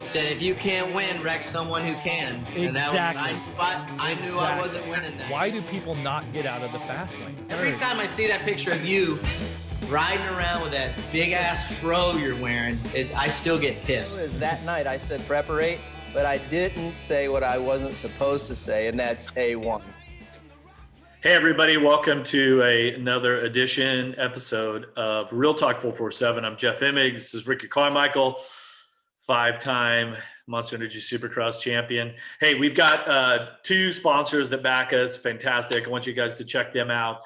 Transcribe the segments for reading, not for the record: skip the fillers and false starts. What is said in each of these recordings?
Said if you can't win, wreck someone who can. Exactly. And I knew I wasn't winning that. Why do people not get out of the fast lane? Every time I see that picture of you riding around with that big ass fro you're wearing, I still get pissed. It was that night I said preparate, but I didn't say what I wasn't supposed to say, and that's A1. Hey everybody, welcome to another episode of Real Talk 447. I'm Jeff Emig. This is Ricky Carmichael, 5-time Monster Energy Supercross champion. Hey, we've got two sponsors that back us. Fantastic. I want you guys to check them out.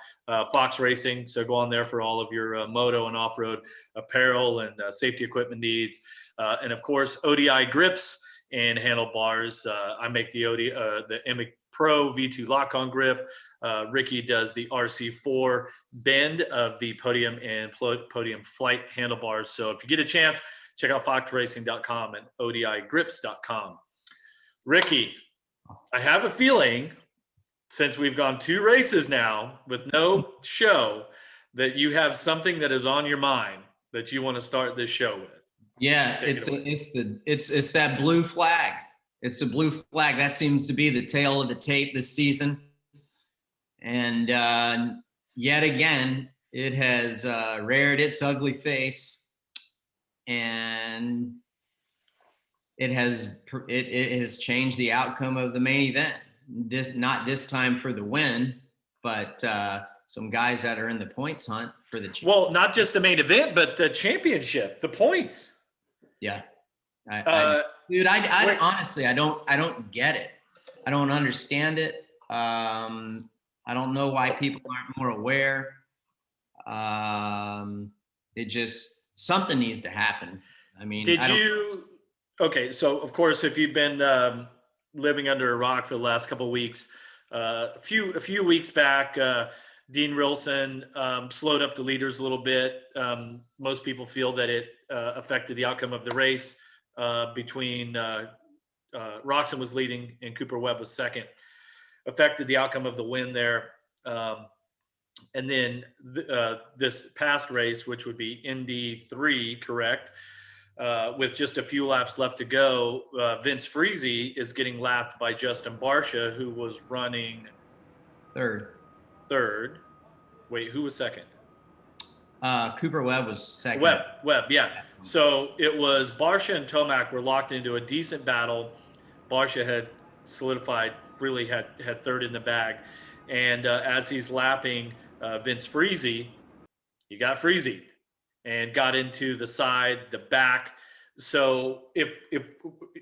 Fox Racing. So go on there for all of your moto and off-road apparel and safety equipment needs. And of course, ODI grips and handlebars. I make the Emig Pro V2 lock-on grip. Ricky does the RC4 bend of the podium and podium flight handlebars. So if you get a chance, check out foxracing.com and odigrips.com. Ricky, I have a feeling, since we've gone 2 races now with no show, that you have something that is on your mind that you want to start this show with. Yeah, it's that blue flag. It's the blue flag. That seems to be the tail of the tape this season. And yet again, it has reared its ugly face. And it has changed the outcome of the main event. Not this time for the win, but some guys that are in the points hunt for the championship. Well, not just the main event, but the championship, the points. Yeah, dude, I honestly, I don't get it. I don't understand it. I don't know why people aren't more aware. Something needs to happen. I mean, okay, so of course, if you've been living under a rock for the last couple of weeks, a few weeks back, Dean Rilson slowed up the leaders a little bit. Most people feel that it affected the outcome of the race between Roczen was leading and Cooper Webb was second. Affected the outcome of the win there. And then this past race, which would be Indy 3, correct? With just a few laps left to go, Vince Friese is getting lapped by Justin Barcia, who was running third. Wait, who was second? Cooper Webb was second. Webb, yeah. So it was Barcia and Tomac were locked into a decent battle. Barcia had solidified, really had third in the bag. And as he's lapping Vince Friese, he got Friese and got into the side, the back. So if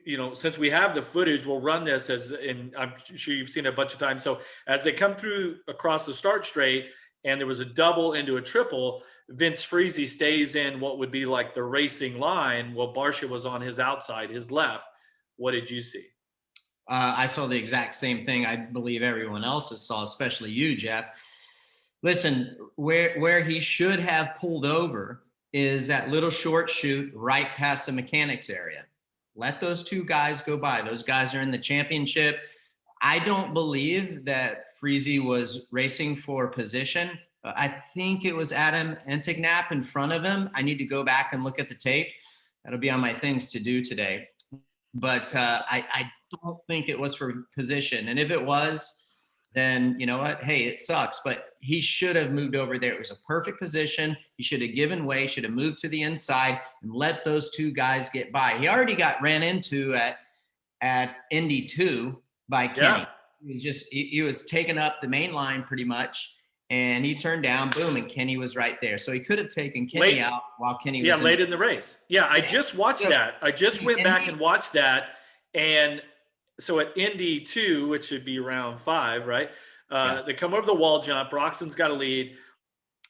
you know, since we have the footage, we'll run this and I'm sure you've seen it a bunch of times. So as they come through across the start straight and there was a double into a triple, Vince Friese stays in what would be like the racing line while Barcia was on his outside, his left. What did you see? I saw the exact same thing. I believe everyone else saw, especially you, Jeff. Listen, where he should have pulled over is that little short chute right past the mechanics area. Let those two guys go by. Those guys are in the championship. I don't believe that Friese was racing for position. I think it was Adam Entignap in front of him. I need to go back and look at the tape. That'll be on my things to do today. But I don't think it was for position. And if it was, then you know what? Hey, it sucks. But he should have moved over there. It was a perfect position. He should have given way, should have moved to the inside and let those two guys get by. He already got ran into at Indy 2 by Kenny. Yeah. He was taking up the main line pretty much. And he turned down, boom, and Kenny was right there. So he could have taken Kenny out while Kenny was late in the race. Yeah, I just watched that. I just went back and watched that. And so at Indy 2, which would be round 5, right? They come over the wall jump. Roczen's got a lead.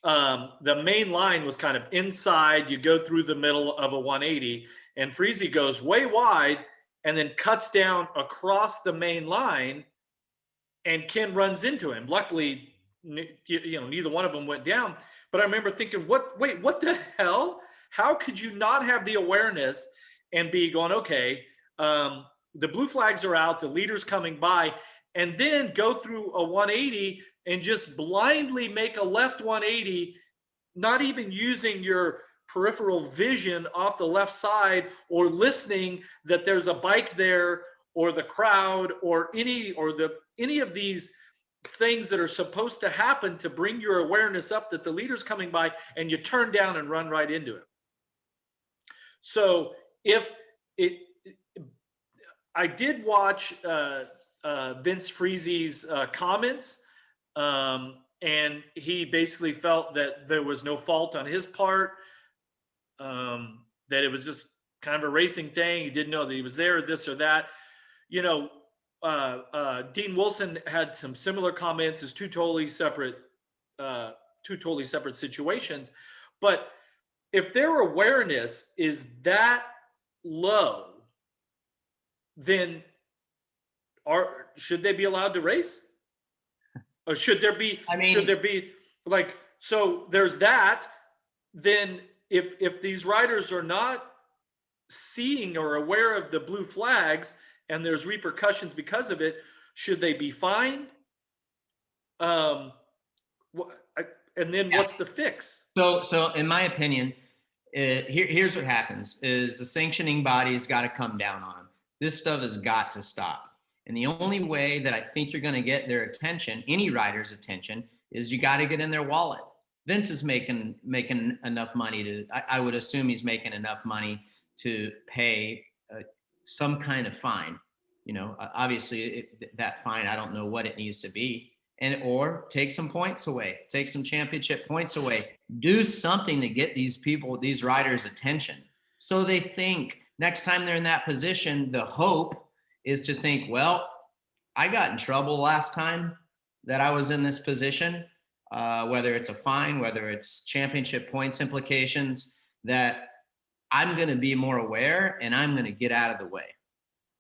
The main line was kind of inside. You go through the middle of a 180, and Friese goes way wide and then cuts down across the main line, and Ken runs into him. Luckily, you know, neither one of them went down. But I remember thinking, what the hell? How could you not have the awareness and be going, okay, the blue flags are out, the leader's coming by, and then go through a 180 and just blindly make a left 180, not even using your peripheral vision off the left side, or listening that there's a bike there, or the crowd, or any of these things that are supposed to happen to bring your awareness up that the leader's coming by, and you turn down and run right into it. So I did watch Vince Freeze's comments, and he basically felt that there was no fault on his part, that it was just kind of a racing thing. He didn't know that he was there, this or that. You know, Dean Wilson had some similar comments as two totally separate situations. But if their awareness is that low, then should they be allowed to race? Or should there be, like, so there's that. Then if these riders are not seeing or aware of the blue flags and there's repercussions because of it, should they be fined? And then what's the fix? So in my opinion, here's what happens is the sanctioning body's got to come down on them. This stuff has got to stop. And the only way that I think you're going to get their attention, any rider's attention, is you got to get in their wallet. Vince is making enough money to, I would assume he's making enough money to pay some kind of fine. You know, obviously that fine, I don't know what it needs to be. Or take some points away, take some championship points away, do something to get these riders' attention. So they think next time they're in that position, the hope is to think, well, I got in trouble last time that I was in this position, whether it's a fine, whether it's championship points implications, that I'm going to be more aware and I'm going to get out of the way.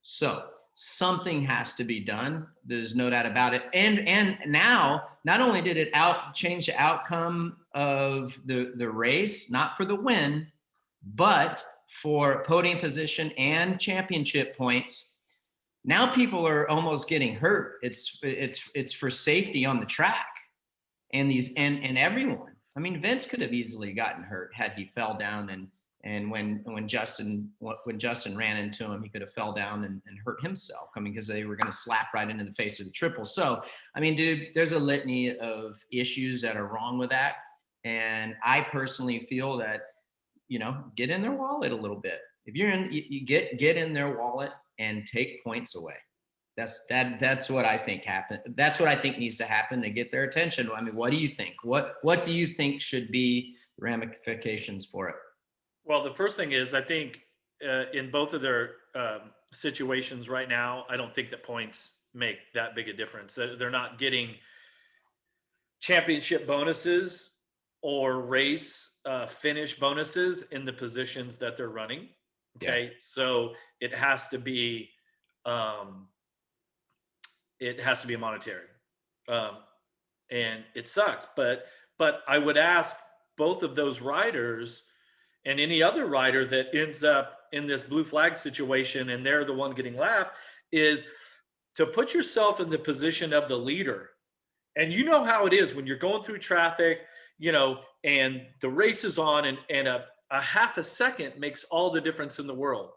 So something has to be done. There's no doubt about it. And now, not only did it change the outcome of the race, not for the win, but for podium position and championship points. Now people are almost getting hurt. It's for safety on the track, and everyone. I mean, Vince could have easily gotten hurt had he fell down, and when Justin ran into him, he could have fell down and hurt himself. I mean, because they were going to slap right into the face of the triple. So, I mean, dude, there's a litany of issues that are wrong with that, and I personally feel that, you know, get in their wallet a little bit. If you're in, you get in their wallet and take points away. That's what I think happened. That's what I think needs to happen to get their attention. I mean, what do you think? What do you think should be the ramifications for it? Well, the first thing is, I think in both of their situations right now, I don't think that points make that big a difference. They're not getting championship bonuses or race finish bonuses in the positions that they're running. Okay. Yeah. So it has to be monetary. And it sucks, but I would ask both of those riders and any other rider that ends up in this blue flag situation and they're the one getting lapped, is to put yourself in the position of the leader. And you know how it is when you're going through traffic, you know, and the race is on, and a half a second makes all the difference in the world.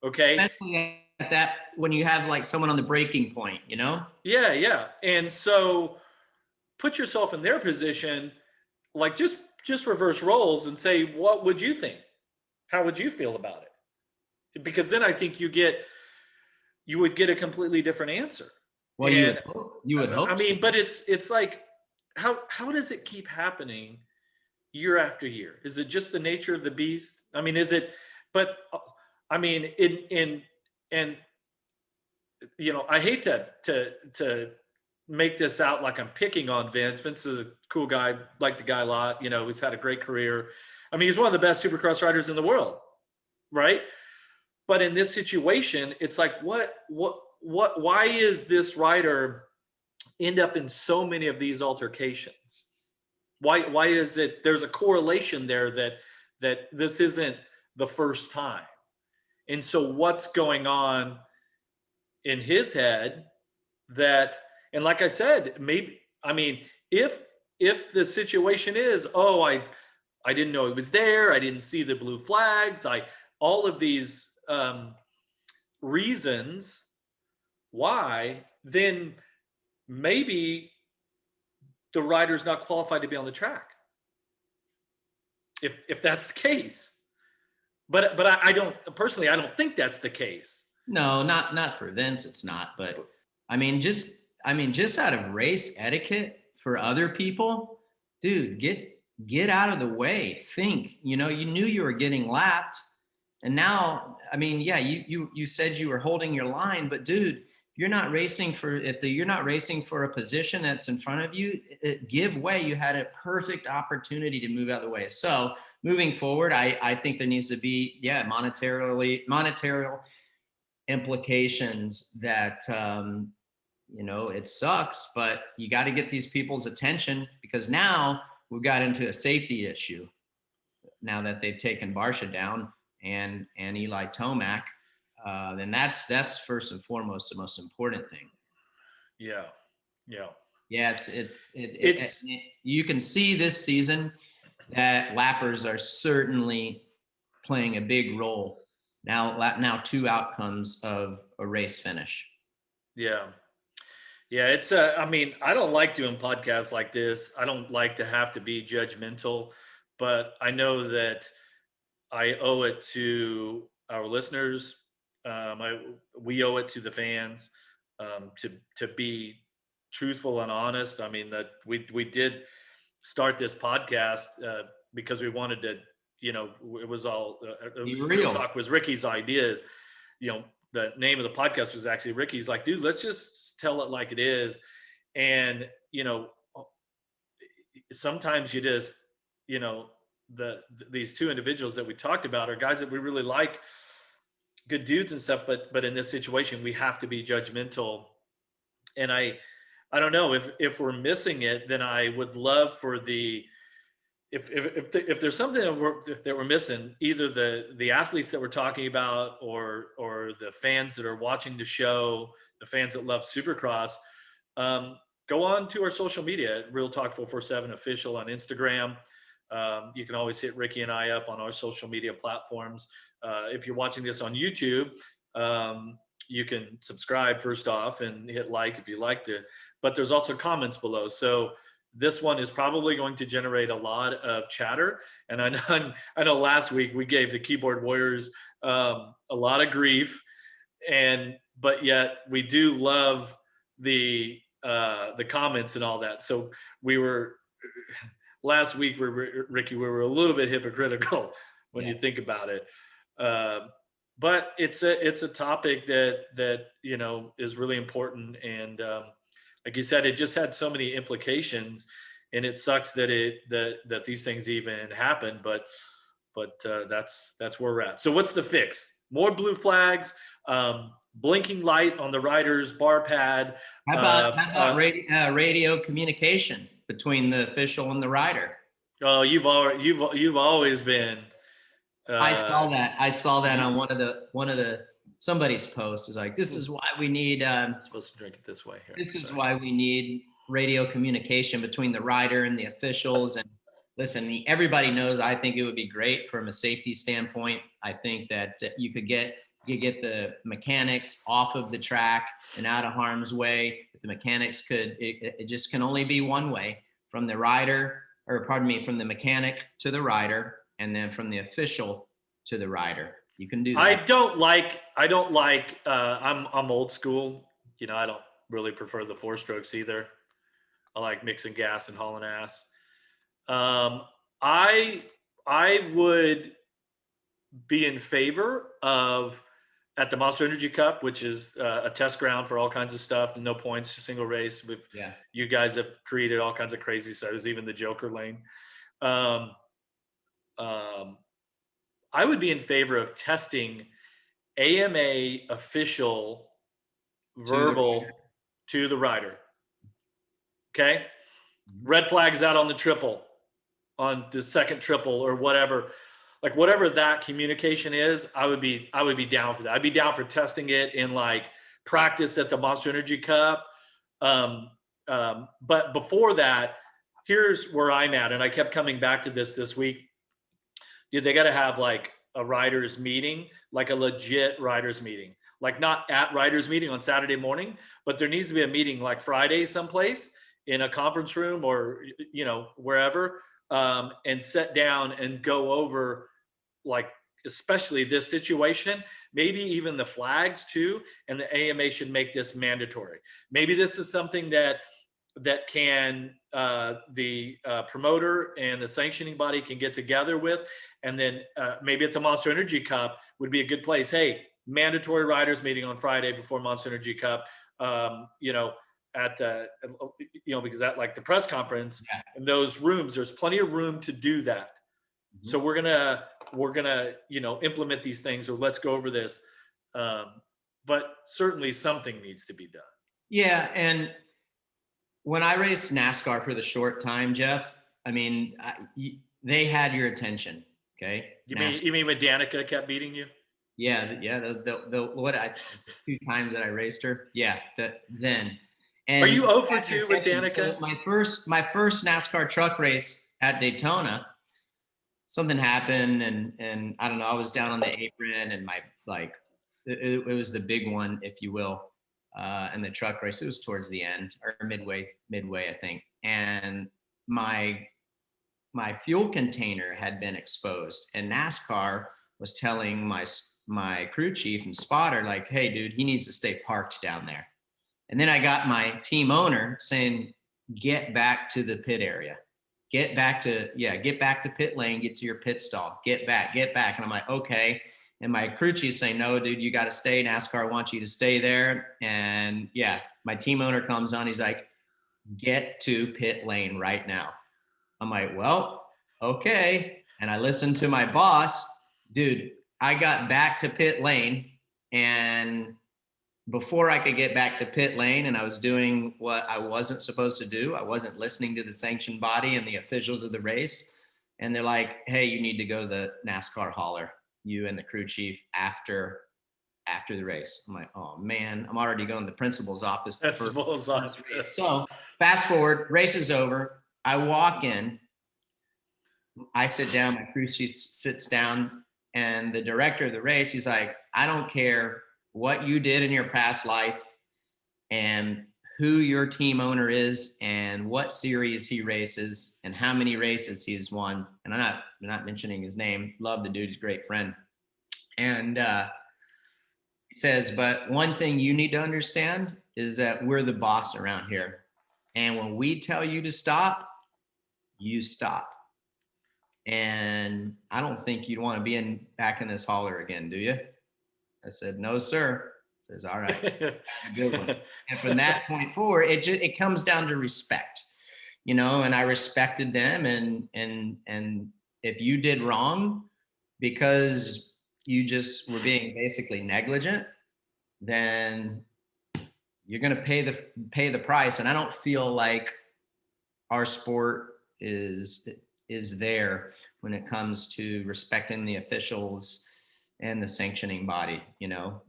Okay. Especially at that, when you have like someone on the breaking point, you know? Yeah. Yeah. And so put yourself in their position, like just reverse roles and say, what would you think? How would you feel about it? Because then I think you would get a completely different answer. Well, you would hope. I mean, but it's like, how does it keep happening year after year? Is it just the nature of the beast? I mean, is it, but I mean, and you know, I hate to make this out like I'm picking on Vince. Vince is a cool guy, like the guy a lot, you know, he's had a great career. I mean, he's one of the best Supercross riders in the world, right? But in this situation, it's like, why is this rider end up in so many of these altercations? Why is it, there's a correlation there that this isn't the first time. And so what's going on in his head that, and like I said, maybe, I mean, if the situation is, I didn't know he was there. I didn't see the blue flags. All of these reasons why, then maybe the rider's not qualified to be on the track. If that's the case. But I don't think that's the case. No, not for Vince, it's not. But I mean, just out of race etiquette for other people, dude, get out of the way. Think, you knew you were getting lapped, and now, I mean, yeah, you said you were holding your line, but dude, you're not racing for a position that's in front of you. Give way. You had a perfect opportunity to move out of the way. So moving forward, I think there needs to be, monetary implications that, it sucks, but you got to get these people's attention, because now we've got into a safety issue now that they've taken Barsha down and Eli Tomac. Then that's first and foremost the most important thing. Yeah. It's you can see this season that lappers are certainly playing a big role now 2 outcomes of a race finish. Yeah. It's I mean, I don't like doing podcasts like this. I don't like to have to be judgmental, but I know that I owe it to our listeners. We owe it to the fans to be truthful and honest. I mean, that we did start this podcast because we wanted to, it was all Real Talk was Ricky's ideas. The name of the podcast was actually Ricky's like, dude, let's just tell it like it is. And, sometimes you just, these 2 individuals that we talked about are guys that we really like, good dudes and stuff, but in this situation we have to be judgmental. And I don't know if we're missing it, then I would love for if there's something that we're missing, either the athletes that we're talking about or the fans that are watching the show, the fans that love Supercross, go on to our social media at Real Talk 447 official on Instagram. You can always hit Ricky and I up on our social media platforms. If you're watching this on YouTube, you can subscribe first off and hit like if you liked it. But there's also comments below. So this one is probably going to generate a lot of chatter. And I know last week we gave the keyboard warriors a lot of grief, but yet we do love the comments and all that. So last week, Ricky, we were a little bit hypocritical when you think about it. But it's a topic that is really important. And like you said, it just had so many implications, and it sucks that these things even happen. But that's where we're at. So what's the fix? More blue flags, blinking light on the rider's bar pad. How about radio communication between the official and the rider? Oh, you've always been. I saw that on one of the somebody's posts. Is like, this is why we need. Supposed to drink it this way here. This is why we need radio communication between the rider and the officials. And listen, everybody knows. I think it would be great from a safety standpoint. I think that you could get the mechanics off of the track and out of harm's way. If the mechanics it just can only be one way, from the mechanic to the rider, and then from the official to the rider. You can do that. I'm old school. I don't really prefer the 4-strokes either. I like mixing gas and hauling ass. I would be in favor of, at the Monster Energy Cup, which is a test ground for all kinds of stuff, no points, single race. You guys have created all kinds of crazy stuff. There's even the Joker lane. I would be in favor of testing AMA official verbal to the rider. Okay. Red flags out on the triple, on the second triple, or whatever. Like whatever that communication is, I would be down for that. I'd be down for testing it in like practice at the Monster Energy Cup. But before that, here's where I'm at. And I kept coming back to this week. dude, they got to have like a writers meeting, like a legit writers meeting, like not at writers meeting on Saturday morning, but there needs to be a meeting like Friday someplace in a conference room or, wherever, and sit down and go over like, especially this situation, maybe even the flags too. And the AMA should make this mandatory. Maybe this is something that can the promoter and the sanctioning body can get together with, and then maybe at the Monster Energy Cup would be a good place. Hey, mandatory riders meeting on Friday before Monster Energy Cup. At because that, like the press conference in those rooms, there's plenty of room to do that. Mm-hmm. So we're gonna implement these things, or let's go over this. But certainly something needs to be done. Yeah, and when I raced NASCAR for the short time, Jeff, I mean, they had your attention. Okay. You mean when Danica kept beating you? Yeah. The 2 times that I raced her. Yeah. Then. And are you 0 for 2 with Danica? So my first NASCAR truck race at Daytona, something happened, and I don't know. I was down on the apron, and it was the big one, if you will. And the truck race, it was towards the end or midway, I think. And my fuel container had been exposed, and NASCAR was telling my crew chief and spotter, like, hey dude, he needs to stay parked down there. And then I got my team owner saying, get back to the pit area, get back to pit lane, get to your pit stall, get back. And I'm like, okay. And my crew chief saying, no, dude, you got to stay. NASCAR wants you to stay there. And yeah, my team owner comes on. He's like, get to pit lane right now. I'm like, well, okay. And I listened to my boss. Dude, I got back to pit lane, and before I could get back to pit lane, and I was doing what I wasn't supposed to do. I wasn't listening to the sanction body and the officials of the race. And they're like, hey, you need to go to the NASCAR hauler, you and the crew chief, after the race. I'm like, oh man, I'm already going to the principal's office. So fast forward, race is over. I walk in, I sit down, my crew chief sits down, and the director of the race, he's like, I don't care what you did in your past life and who your team owner is and what series he races and how many races he's won. And I'm not mentioning his name. Love the dude. He's a great friend. And he says, but one thing you need to understand is that we're the boss around here. And when we tell you to stop, you stop. And I don't think you'd want to be back in this hauler again, do you? I said, no, sir. He says, all right, have a good one. And from that point forward, it comes down to respect, and I respected them. And if you did wrong because you just were being basically negligent, then you're going to pay the price. And I don't feel like our sport is there when it comes to respecting the officials and the sanctioning body.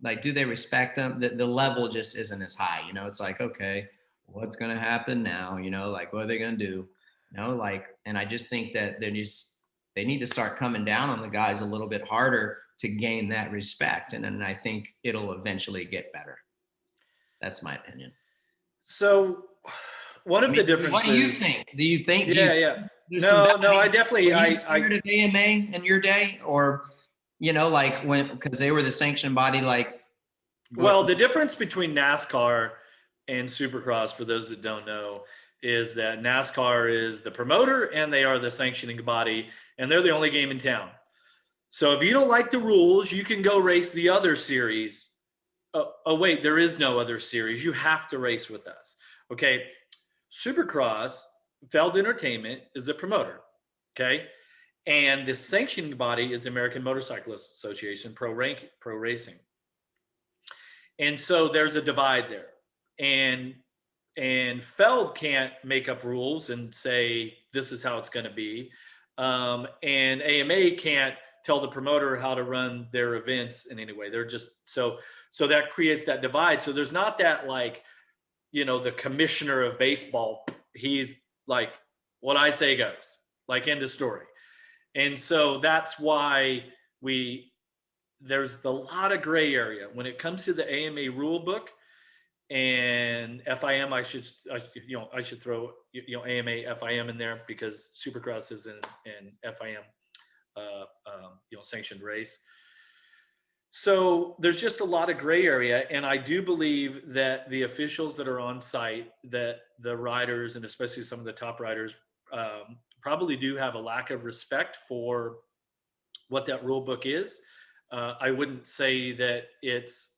Like, do they respect them? The level just isn't as high. It's like, okay, what's going to happen now? Like, what are they going to do? And I just think that they need to start coming down on the guys a little bit harder to gain that respect. And then I think it'll eventually get better. That's my opinion. So one of the differences. What do you think? Do you think? Yeah. No, I definitely, I scared of AMA in your day, or, because they were the sanction body, well, the difference between NASCAR and Supercross, for those that don't know, is that NASCAR is the promoter and they are the sanctioning body, and they're the only game in town. So if you don't like the rules, you can go race the other series. Oh wait, there is no other series. You have to race with us. Okay. Supercross, Feld Entertainment is the promoter. Okay. And the sanctioning body is the American Motorcyclists Association, Pro Racing. And so there's a divide there. And Feld can't make up rules and say, this is how it's going to be. And AMA can't tell the promoter how to run their events in any way. They're just, so that creates that divide. So there's not that, the commissioner of baseball, he's like, what I say goes, end of story. And so that's why there's a lot of gray area when it comes to the AMA rule book and FIM. I should throw, AMA, FIM in there because Supercross is an FIM, sanctioned race. So there's just a lot of gray area. And I do believe that the officials that are on site, that the riders, and especially some of the top riders, probably do have a lack of respect for what that rule book is. I wouldn't say that it's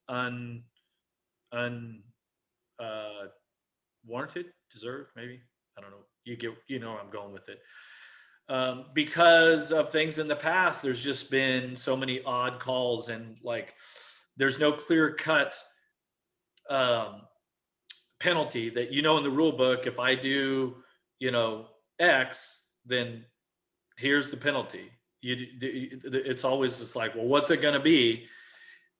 warranted, deserved, maybe. I don't know. You know where I'm going with it. Because of things in the past, there's just been so many odd calls, and like there's no clear cut penalty that, in the rule book, if I do, X, then here's the penalty. It's always just like, well, what's it going to be?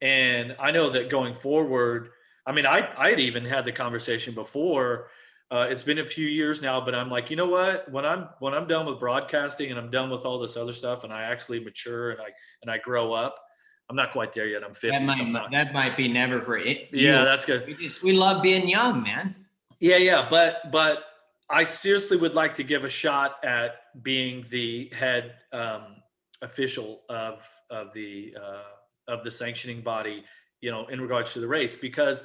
And I know that going forward, I mean, I'd even had the conversation before. It's been a few years now, but I'm like, you know what? When I'm done with broadcasting and I'm done with all this other stuff, and I actually mature and I grow up, I'm not quite there yet. I'm 50. That might be never for it. Yeah, that's good. We love being young, man. Yeah. But I seriously would like to give a shot at being the head official of the sanctioning body, in regards to the race, because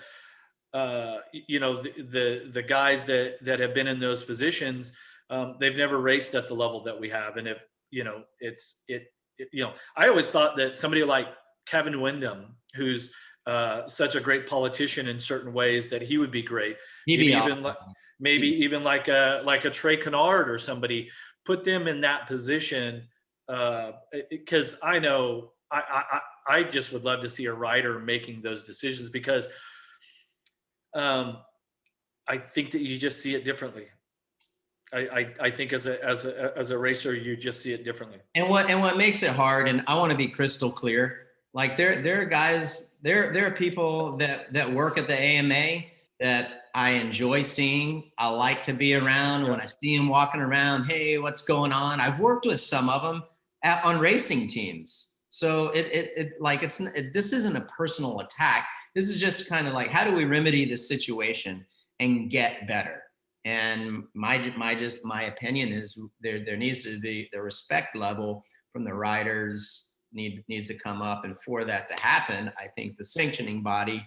the guys that have been in those positions, they've never raced at the level that we have. And if, I always thought that somebody like Kevin Windham, who's such a great politician in certain ways, that he would be great. Maybe even like a Trey Kennard or somebody, put them in that position. Because I know I just would love to see a rider making those decisions, because I think that you just see it differently. I think as a racer, you just see it differently. And what makes it hard, and I want to be crystal clear, like there are guys, there are people that work at the AMA that I enjoy seeing. I like to be around. When I see them walking around, hey, what's going on? I've worked with some of them on racing teams. So this isn't a personal attack. This is just kind of like, how do we remedy this situation and get better? And my opinion is there needs to be the respect level from the riders needs to come up. And for that to happen, I think the sanctioning body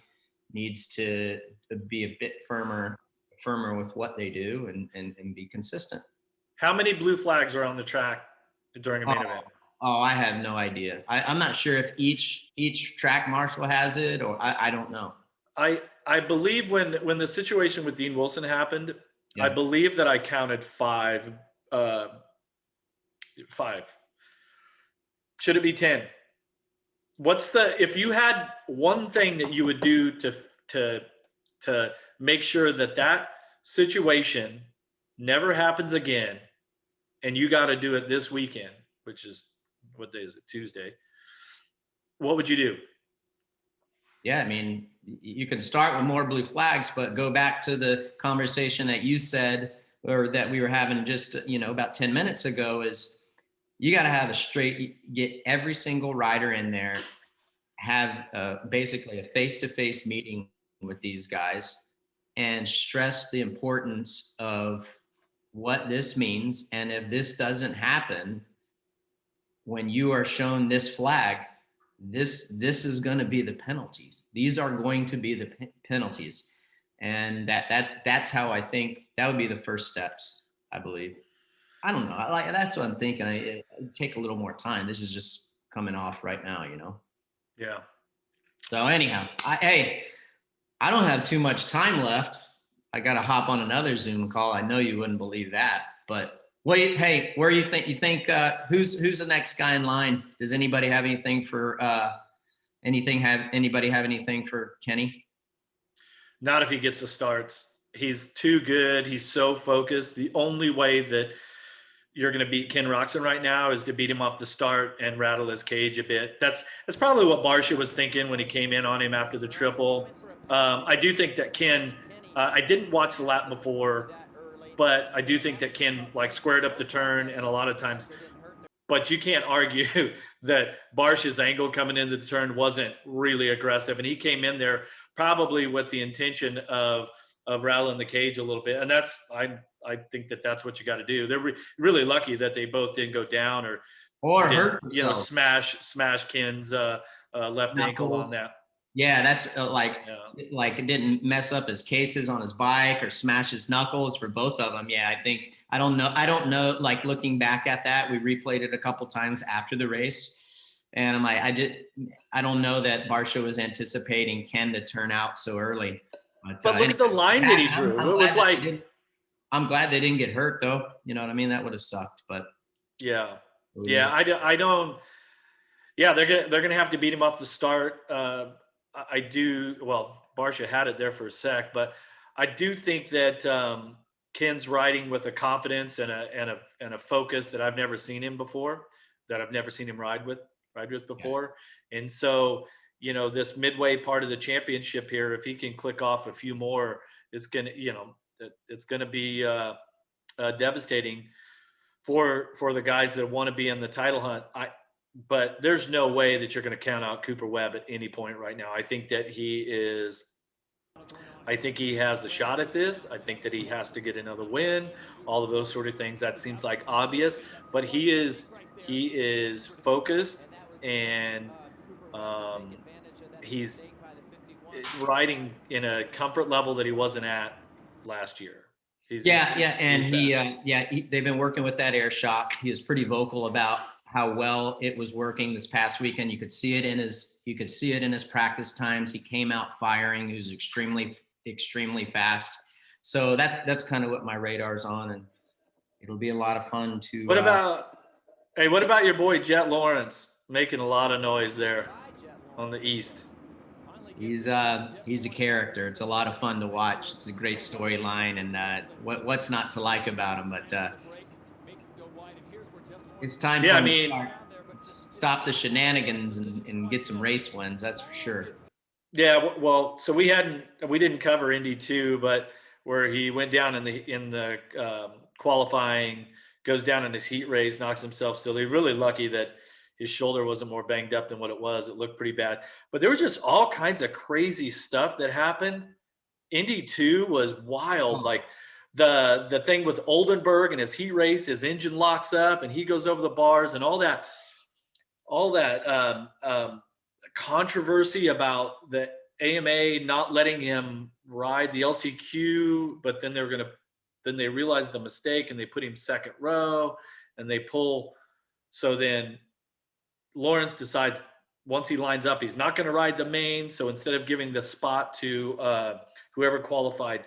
needs to be a bit firmer with what they do and be consistent. How many blue flags are on the track during a main event? Oh, I have no idea. I'm not sure if each track marshal has it, or I don't know. I believe when the situation with Dean Wilson happened, I believe that I counted five. Should it be 10? If you had one thing that you would do to make sure that situation never happens again, and you got to do it this weekend, which is, what day is it? Tuesday. What would you do? Yeah, I mean, you can start with more blue flags, but go back to the conversation that you said, or that we were having just, about 10 minutes ago, is you got to get every single rider in there, have basically a face-to-face meeting with these guys, and stress the importance of what this means. And if this doesn't happen, when you are shown this flag, this is going to be the penalties. These are going to be the penalties. And that's how I think that would be the first steps, I believe. I don't know. That's what I'm thinking. It'd take a little more time. This is just coming off right now, Yeah. So anyhow, I don't have too much time left. I got to hop on another Zoom call. I know you wouldn't believe that, but where you think who's the next guy in line? Does anybody have anything for anything for Kenny? Not if he gets the starts. He's too good. He's so focused. The only way that you're going to beat Ken Roxon right now is to beat him off the start and rattle his cage a bit. That's probably what Barsha was thinking when he came in on him after the triple. I do think that Ken, I didn't watch the lap before, but I do think that Ken squared up the turn, and a lot of times but you can't argue that Barcia's angle coming into the turn wasn't really aggressive. And he came in there probably with the intention of rattling the cage a little bit. And I think that's what you got to do. They're really lucky that they both didn't go down or hurt themselves. smash Ken's left ankle on that. Yeah, that's like it didn't mess up his cases on his bike or smash his knuckles for both of them. Yeah, I don't know. Like looking back at that, we replayed it a couple times after the race, and I'm like, I don't know that Barcia was anticipating Ken to turn out so early. But look at the line that he drew. It was like, I'm glad they didn't get hurt though. You know what I mean? That would have sucked. But yeah, I don't. Yeah, they're gonna have to beat him off the start. I do. Well, Barcia had it there for a sec, but I do think that Ken's riding with a confidence and a focus that I've never seen him before, that I've never seen him ride with before. Yeah. And so, this midway part of the championship here, if he can click off a few more, it's gonna be devastating for the guys that want to be in the title hunt. But there's no way that you're going to count out Cooper Webb at any point right now. I think that he has a shot at this. I think that he has to get another win, all of those sort of things. That seems like obvious, but he is focused, and he's riding in a comfort level that he wasn't at last year. They've been working with that air shock. He was pretty vocal about how well it was working this past weekend. You could see it in his practice times. He came out firing. He was extremely, extremely fast. So that's kind of what my radar's on, and it'll be a lot of fun to. What about your boy Jet Lawrence making a lot of noise there on the East? He's a character. It's a lot of fun to watch. It's a great storyline, and what's not to like about him? But it's time for him to stop the shenanigans and get some race wins. That's for sure. Yeah, well, so we didn't cover Indy 2, but where he went down in the qualifying, goes down in his heat race, knocks himself silly. Really lucky that his shoulder wasn't more banged up than what it was. It looked pretty bad. But there was just all kinds of crazy stuff that happened. Indy 2 was wild. Like the thing with Oldenburg and his heat race, his engine locks up and he goes over the bars, and all that controversy about the AMA not letting him ride the LCQ, but then they realized the mistake and they put him second row and they pull. So then Lawrence decides once he lines up, he's not going to ride the main. So instead of giving the spot to whoever qualified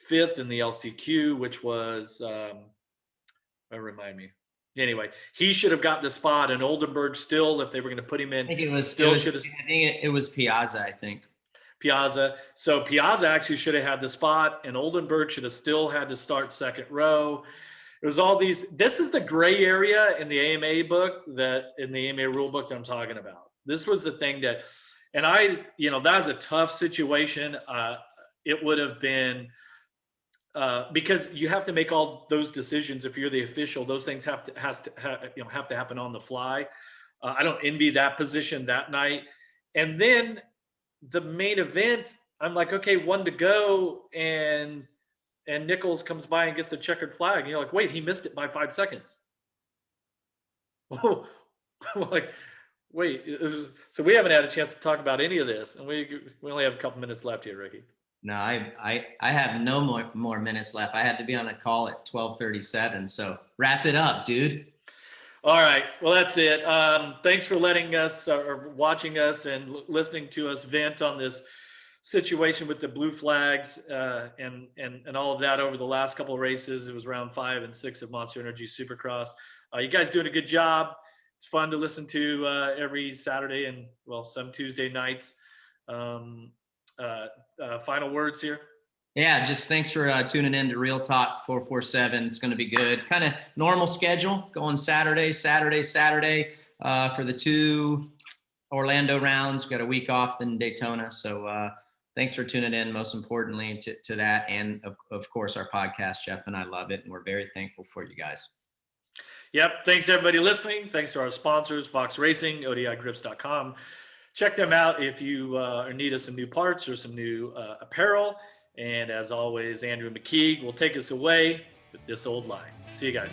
fifth in the LCQ, which was, remind me. Anyway, he should have got the spot, and Oldenburg still, if they were going to put him in, I think it was Piazza, I think. Piazza. So Piazza actually should have had the spot, and Oldenburg should have still had to start second row. It was all these. This is the gray area in the AMA book, in the AMA rule book that I'm talking about. This was the thing that, and that was a tough situation. It would have been, because you have to make all those decisions. If you're the official, those things have to happen on the fly. I don't envy that position that night. And then the main event, I'm like, okay, one to go, and Nichols comes by and gets a checkered flag. And you're like, wait, he missed it by 5 seconds. Like, wait, so we haven't had a chance to talk about any of this, and we only have a couple minutes left here, Ricky. No, I have no more minutes left. I had to be on a call at 12:37, so wrap it up, dude. All right, well, that's it. Thanks for letting us or watching us and listening to us vent on this situation with the blue flags and all of that over the last couple of races. It was round 5 and 6 of Monster Energy Supercross. You guys doing a good job. It's fun to listen to every Saturday and, well, some Tuesday nights. Final words here. Yeah, just thanks for tuning in to Real Talk 447. It's going to be good. Kind of normal schedule, going Saturday for the 2 Orlando rounds. We've got a week off, then Daytona. So thanks for tuning in, most importantly, to that. And, of course, our podcast. Jeff and I love it, and we're very thankful for you guys. Yep. Thanks to everybody listening. Thanks to our sponsors, Fox Racing, ODIgrips.com. Check them out if you need us some new parts or some new apparel. And as always, Andrew McKeague will take us away with this old line. See you guys.